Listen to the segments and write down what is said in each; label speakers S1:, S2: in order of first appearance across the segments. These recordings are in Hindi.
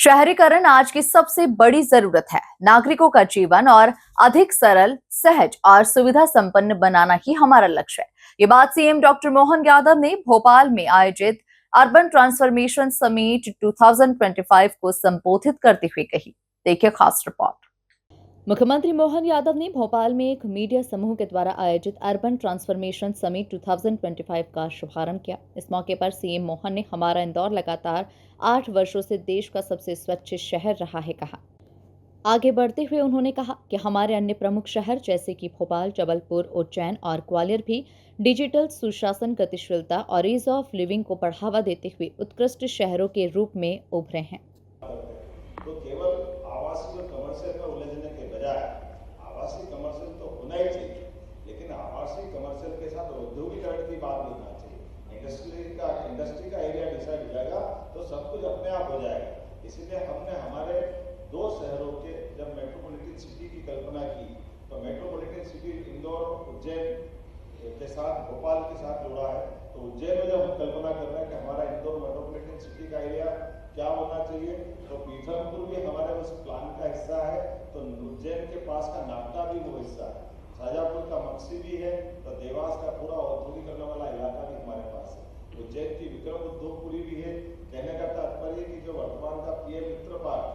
S1: शहरीकरण आज की सबसे बड़ी जरूरत है। नागरिकों का जीवन और अधिक सरल, सहज और सुविधा संपन्न बनाना ही हमारा लक्ष्य है। ये बात सीएम डॉक्टर मोहन यादव ने भोपाल में आयोजित अर्बन ट्रांसफॉर्मेशन समिट 2025 को संबोधित करते हुए कही। देखिए खास रिपोर्ट। मुख्यमंत्री मोहन यादव ने भोपाल में एक मीडिया समूह के द्वारा आयोजित अर्बन ट्रांसफॉर्मेशन समिट 2025 का शुभारंभ किया। इस मौके पर सीएम मोहन ने हमारा इंदौर लगातार 8 वर्षों से देश का सबसे स्वच्छ शहर रहा है कहा। आगे बढ़ते हुए उन्होंने कहा कि हमारे अन्य प्रमुख शहर जैसे कि भोपाल, जबलपुर, उज्जैन और ग्वालियर भी डिजिटल सुशासन, गतिशीलता और ईज ऑफ लिविंग को बढ़ावा देते हुए उत्कृष्ट शहरों के रूप में उभरे हैं।
S2: तो केवल आवासीय और कमर्शियल में उलझने के बजाय आवासीय कमर्शियल तो होना ही चाहिए, लेकिन आवासीय कमर्शियल के साथ औद्योगिकरण की बात नहीं होना चाहिए। इंडस्ट्री का एरिया डिसाइड हो जाएगा तो सब कुछ अपने आप हो जाएगा। इसीलिए हमने हमारे दो शहरों के जब मेट्रोपॉलिटन सिटी की कल्पना की तो मेट्रोपॉलिटन सिटी इंदौर, उज्जैन के साथ भोपाल के साथ जुड़ा है। तो उज्जैन में जब हम कल्पना कर रहे हैं कि हमारा इंदौर मेट्रोपॉलिटन सिटी का एरिया क्या होना चाहिए, तो पीथमपुर भी हमारे उस प्लान का हिस्सा है। तो उज्जैन के पास का नागदा भी वो हिस्सा है, शाजापुर का मक्सी भी है, तो देवास का पूरा औद्योगिकरण वाला इलाका भी हमारे पास है। उज्जैन की विक्रम उद्योगपुरी भी है। कहने का तात्पर्य कि जो वर्तमान का पीएम मित्र पार्क,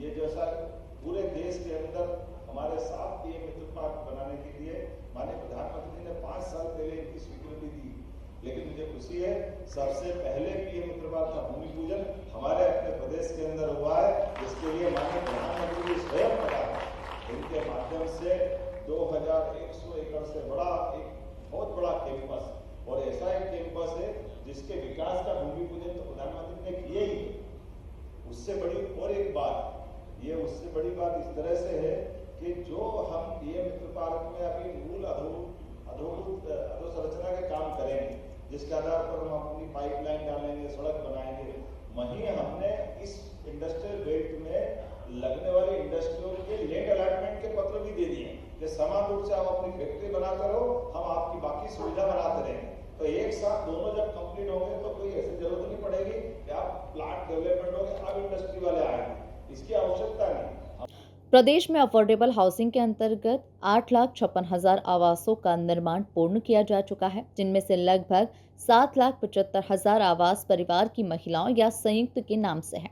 S2: ये जैसा पूरे देश के अंदर हमारे 7 पीएम मित्र पार्क बनाने के लिए माननीय प्रधानमंत्री ने 5 साल पहले इनकी स्वीकृति दी। लेकिन मुझे खुशी है, सबसे पहले पीएम मित्र पार्क का भूमि पूजन हमारे अपने प्रदेश के अंदर हुआ है, जिसके लिए माननीय प्रधानमंत्री जी स्वयं पता है। इनके माध्यम से 2100 एकड़ से बड़ा एक बहुत बड़ा कैंपस, और ऐसा एक कैंपस है जिसके विकास का भूमि पूजन तो प्रधानमंत्री ने किए ही। उससे बड़ी और एक बात, उससे बड़ी बात इस तरह से है कि जो हम पीएम मित्र पार्क में अभी मूल अधोसंरचना के काम करेंगे, जिसके आधार पर हम अपनी पाइपलाइन डालेंगे, सड़क बनाएंगे, वहीं हमने इस इंडस्ट्रियल बेल्ट में लगने वाली इंडस्ट्रियों के लैंड अलॉटमेंट के पत्र भी दे दिए कि समान रूप से आप अपनी फैक्ट्री बनाते रहो, हम आपकी बाकी सुविधा बनाते रहेंगे। तो एक साथ दोनों जब कंप्लीट होंगे तो कोई ऐसी जरूरत नहीं पड़ेगी कि आप प्लांट डेवलपमेंट होंगे अब इंडस्ट्री वाले आएंगे, इसकी आवश्यकता नहीं।
S1: प्रदेश में अफोर्डेबल हाउसिंग के अंतर्गत 8,56,000 आवासों का निर्माण पूर्ण किया जा चुका है, जिनमें से लगभग 7,75,000 आवास परिवार की महिलाओं या संयुक्त के नाम से हैं।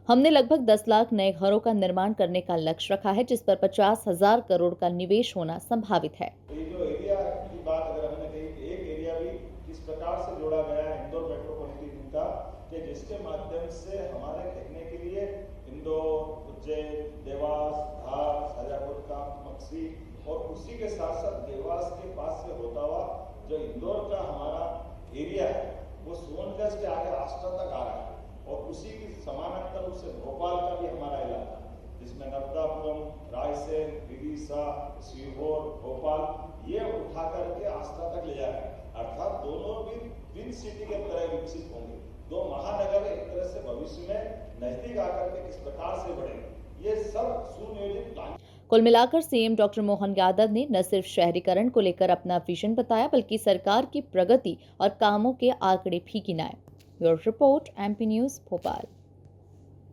S1: हमने लगभग 10 लाख नए घरों का निर्माण करने का लक्ष्य रखा है, जिस पर 50,000 करोड़ का निवेश होना संभावित है।
S2: ये जो एरिया की बात अगर हमने कही कि एक एरिया भी इस प्रकार से जोड़ा गया है इंदौर मेट्रोपॉलिटन का, कि जिसके माध्यम से हमारे कहने के लिए इंदौर, उज्जैन, देवास, धार, शाजापुर का मक्सी, और उसी के साथ साथ देवास के पास से होता हुआ जो इंदौर का हमारा एरिया है वो सोनगंज के आगे आस्था तक आ रहा है, और उसी की समानांतर रूप से भोपाल का भी हमारा इलाका जिसमें नर्मदापुरम, रायसेन, विदिशा, सीहोर, भोपाल ये उठा करके आस्था तक ले जा रहे हैं। अर्थात दोनों भी ट्विन सिटी के तरह विकसित होंगे। दो महानगर एक तरह से भविष्य में नजदीक आकर के किस प्रकार से बढ़ेंगे, ये सब सुनियोजित प्लान।
S1: कुल मिलाकर सीएम डॉक्टर मोहन यादव ने न सिर्फ शहरीकरण को लेकर अपना विजन बताया, बल्कि सरकार की प्रगति और कामों के आंकड़े भी गिनाए। Bureau report, MP news, Bhopal.